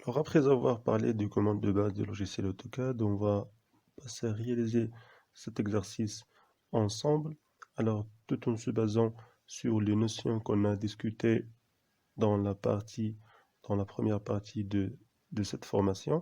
Alors après avoir parlé des commandes de base du logiciel AutoCAD, on va passer à réaliser cet exercice ensemble. Alors tout en se basant sur les notions qu'on a discutées dans dans la première partie de cette formation.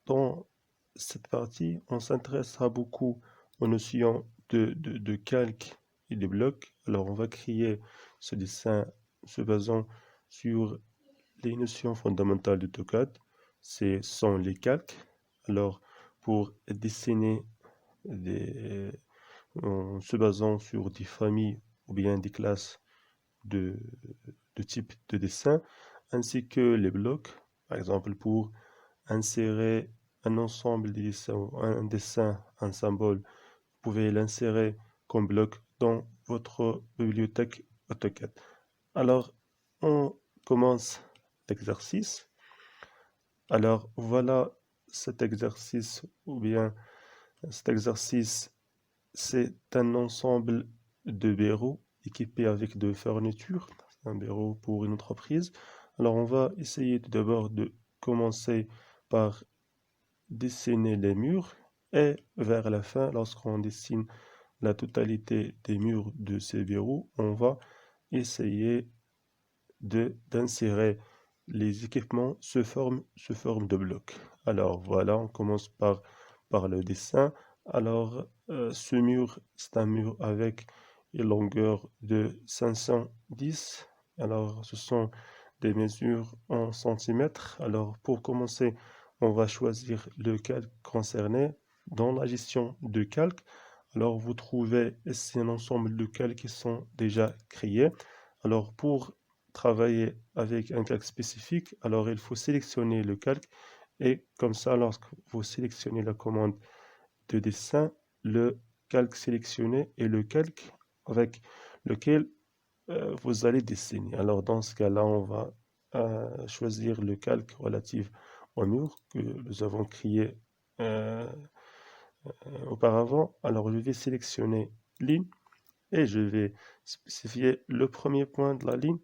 Dans cette partie, on s'intéressera beaucoup aux notions de calque et de bloc. Alors on va créer ce dessin se basant sur les notions fondamentales d'AutoCAD, sont les calques. Alors, pour dessiner des, en se basant sur des familles ou bien des classes de, de type de dessin, ainsi que les blocs, par exemple, pour insérer un ensemble de dessins, un dessin, un symbole, vous pouvez l'insérer comme bloc dans votre bibliothèque AutoCAD. Alors, on commence l'exercice. Alors, voilà cet exercice, ou bien cet exercice, c'est un ensemble de bureaux équipés avec de fournitures. C'est un bureau pour une entreprise. Alors, on va essayer tout d'abord de commencer par dessiner les murs et vers la fin, lorsqu'on dessine la totalité des murs de ces bureaux, on va essayer d'insérer les équipements sous forme de blocs. Alors voilà, on commence par le dessin. Alors ce mur, c'est un mur avec une longueur de 510. Alors ce sont des mesures en centimètres. Alors pour commencer, on va choisir le calque concerné dans la gestion de calque. Alors vous trouvez ici un ensemble de calques qui sont déjà créés. Alors pour travailler avec un calque spécifique, alors il faut sélectionner le calque et comme ça, lorsque vous sélectionnez la commande de dessin, le calque sélectionné est le calque avec lequel vous allez dessiner. Alors dans ce cas-là, on va choisir le calque relatif au mur que nous avons créé euh, auparavant. Alors je vais sélectionner ligne et je vais spécifier le premier point de la ligne.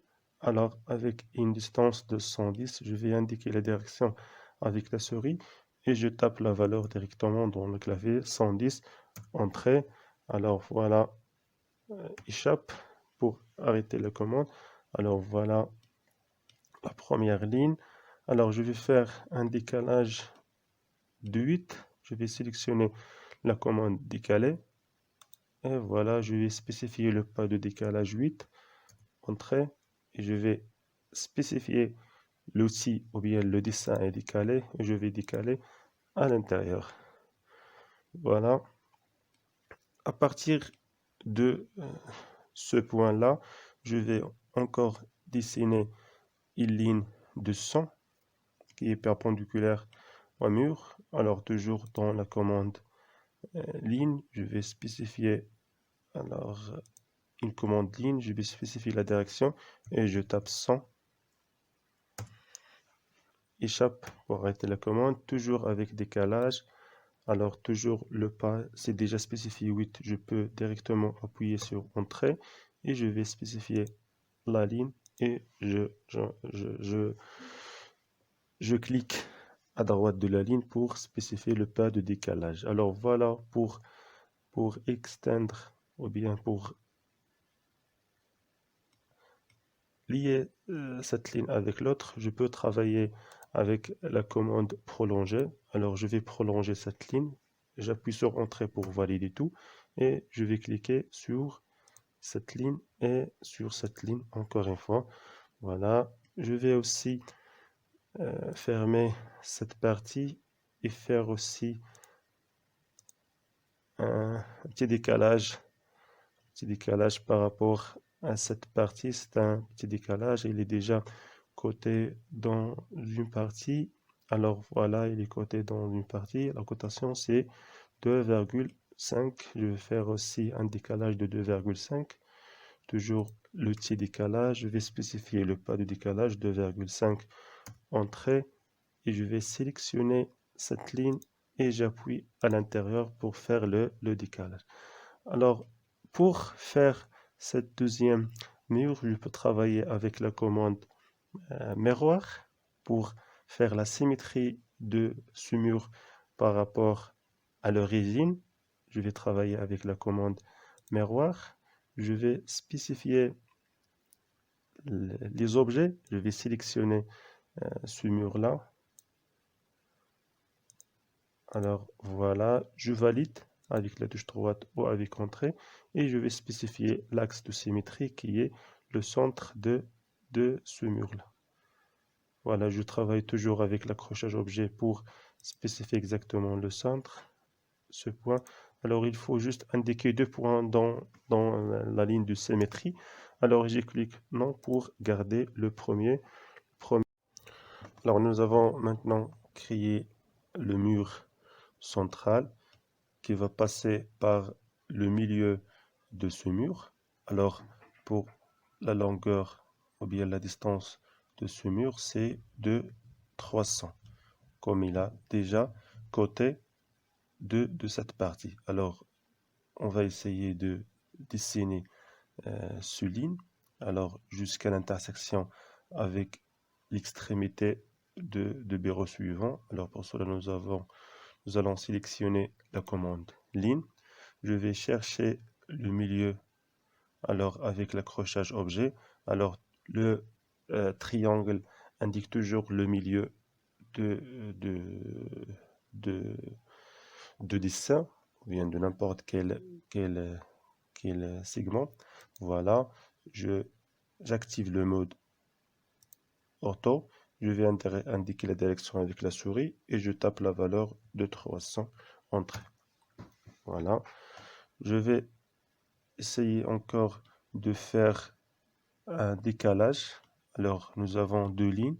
Alors, avec une distance de 110, je vais indiquer la direction avec la souris et je tape la valeur directement dans le clavier 110, entrée. Alors voilà, échappe pour arrêter la commande. Alors voilà la première ligne. Alors je vais faire un décalage de 8. Je vais sélectionner la commande décaler. Et voilà, je vais spécifier le pas de décalage 8. Entrée et je vais spécifier l'outil ou bien le dessin est décalé et je vais décaler à l'intérieur. Voilà. À partir de ce point-là, je vais encore dessiner une ligne de 100 qui est perpendiculaire au mur. Alors toujours dans la commande ligne, je vais spécifier alors une commande ligne, je vais spécifier la direction et je tape 100. Échappe pour arrêter la commande, toujours avec décalage. Alors toujours le pas, c'est déjà spécifié 8, je peux directement appuyer sur Entrée et je vais spécifier la ligne et je clique à droite de la ligne pour spécifier le pas de décalage. Alors voilà pour extendre ou bien pour lier cette ligne avec l'autre, je peux travailler avec la commande prolonger. Alors je vais prolonger cette ligne. J'appuie sur Entrée pour valider tout et je vais cliquer sur cette ligne et sur cette ligne encore une fois. Voilà. Je vais aussi fermer cette partie et faire aussi un petit décalage par rapport à cette partie. C'est un petit décalage. Il est déjà coté dans une partie. Alors voilà, il est coté dans une partie. La cotation, c'est 2,5. Je vais faire aussi un décalage de 2,5. Toujours le petit décalage. Je vais spécifier le pas de décalage 2,5 entrée. Et je vais sélectionner cette ligne et j'appuie à l'intérieur pour faire le décalage. Alors, pour faire cette deuxième mur, je peux travailler avec la commande miroir pour faire la symétrie de ce mur par rapport à l'origine, je vais travailler avec la commande miroir. Je vais spécifier les objets. Je vais sélectionner ce mur-là. Alors voilà, je valide avec la touche droite ou avec entrée et je vais spécifier l'axe de symétrie qui est le centre de ce mur-là. Voilà, je travaille toujours avec l'accrochage objet pour spécifier exactement le centre, ce point. Alors il faut juste indiquer 2 points dans la ligne de symétrie. Alors je clique non pour garder le premier. Alors nous avons maintenant créé le mur central qui va passer par le milieu de ce mur. Alors, pour la longueur ou bien la distance de ce mur, c'est de 300, comme il a déjà côté de cette partie. Alors, on va essayer de dessiner ce ligne, alors jusqu'à l'intersection avec l'extrémité de bureau suivant. Alors, pour cela, nous allons sélectionner la commande ligne. Je vais chercher le milieu alors avec l'accrochage objet. Alors le triangle indique toujours le milieu de, de, de, de dessin ou bien de n'importe quel segment. Voilà, j'active le mode auto. Je vais indiquer la direction avec la souris et je tape la valeur de 300 entrée. Voilà. Je vais essayer encore de faire un décalage. Alors, nous avons deux lignes,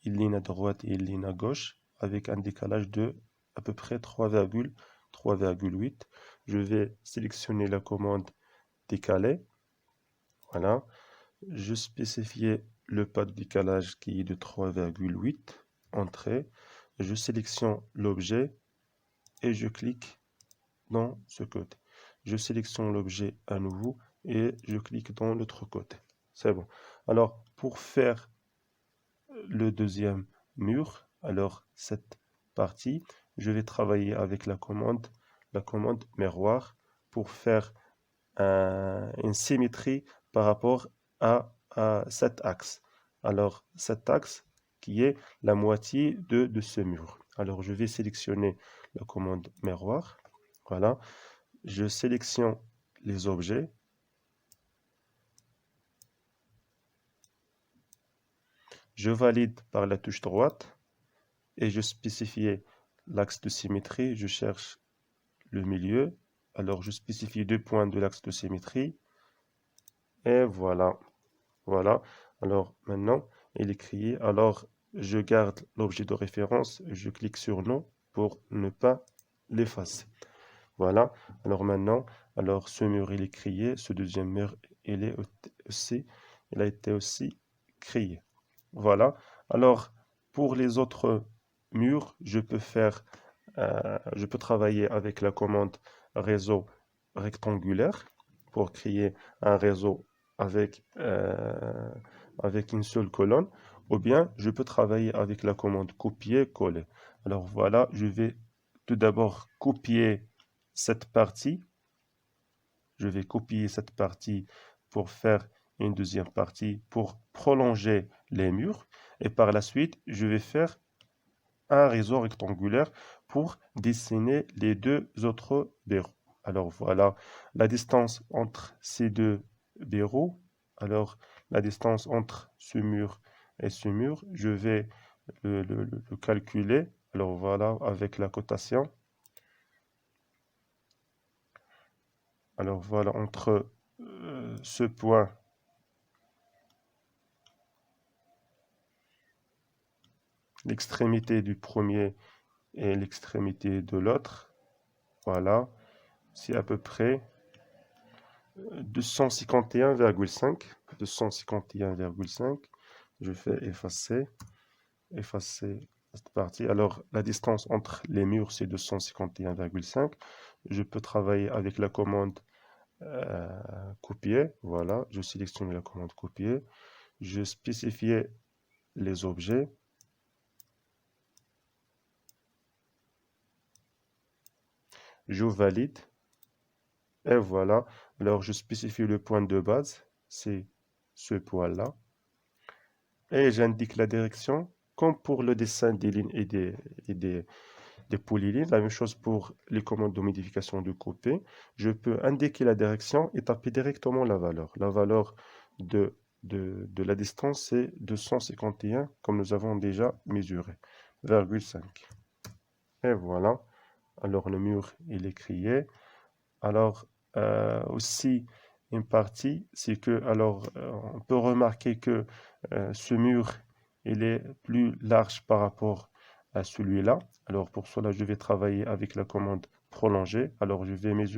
une ligne à droite et une ligne à gauche, avec un décalage de à peu près 3,8. Je vais sélectionner la commande décaler. Voilà. Je spécifie le pas de décalage qui est de 3,8. Entrée. Je sélectionne l'objet et je clique dans ce côté. Je sélectionne l'objet à nouveau et je clique dans l'autre côté. C'est bon. Alors, pour faire le deuxième mur, alors cette partie, je vais travailler avec la commande miroir pour faire une symétrie par rapport à cet axe. Alors, cet axe qui est la moitié de ce mur. Alors, je vais sélectionner la commande miroir. Voilà. Je sélectionne les objets. Je valide par la touche droite et je spécifie l'axe de symétrie. Je cherche le milieu. Alors, je spécifie 2 points de l'axe de symétrie. Et voilà. Voilà. Alors, maintenant, il est créé. Alors, je garde l'objet de référence. Je clique sur non pour ne pas l'effacer. Voilà. Alors maintenant, alors ce mur il est créé, ce deuxième mur il a été aussi créé. Voilà. Alors pour les autres murs, je peux travailler avec la commande réseau rectangulaire pour créer un réseau avec une seule colonne, ou bien je peux travailler avec la commande copier-coller. Alors voilà, je vais tout d'abord copier cette partie. Je vais copier cette partie pour faire une deuxième partie pour prolonger les murs. Et par la suite, je vais faire un réseau rectangulaire pour dessiner les deux autres verrous. Alors voilà la distance entre ces deux verrous. Alors la distance entre ce mur et ce mur, je vais le calculer. Alors voilà avec la cotation. Alors voilà, entre ce point l'extrémité du premier et l'extrémité de l'autre, voilà, c'est à peu près 251,5. 251,5. Je fais effacer cette partie. Alors, la distance entre les murs, c'est 251,5. Je peux travailler avec la commande copier. Voilà, je sélectionne la commande copier. Je spécifie les objets. je valide. Et voilà. Alors, je spécifie le point de base. C'est ce point-là. Et j'indique la direction. Comme pour le dessin des lignes des polylignes, la même chose pour les commandes de modification de coupé. Je peux indiquer la direction et taper directement la valeur. La valeur de la distance, c'est 251, comme nous avons déjà mesuré, 0,5. Et voilà. Alors, le mur, il est créé. Alors, aussi, une partie, c'est que, alors, on peut remarquer que ce mur, il est plus large par rapport à celui-là. Alors, pour cela, je vais travailler avec la commande prolonger. Alors, je vais mesurer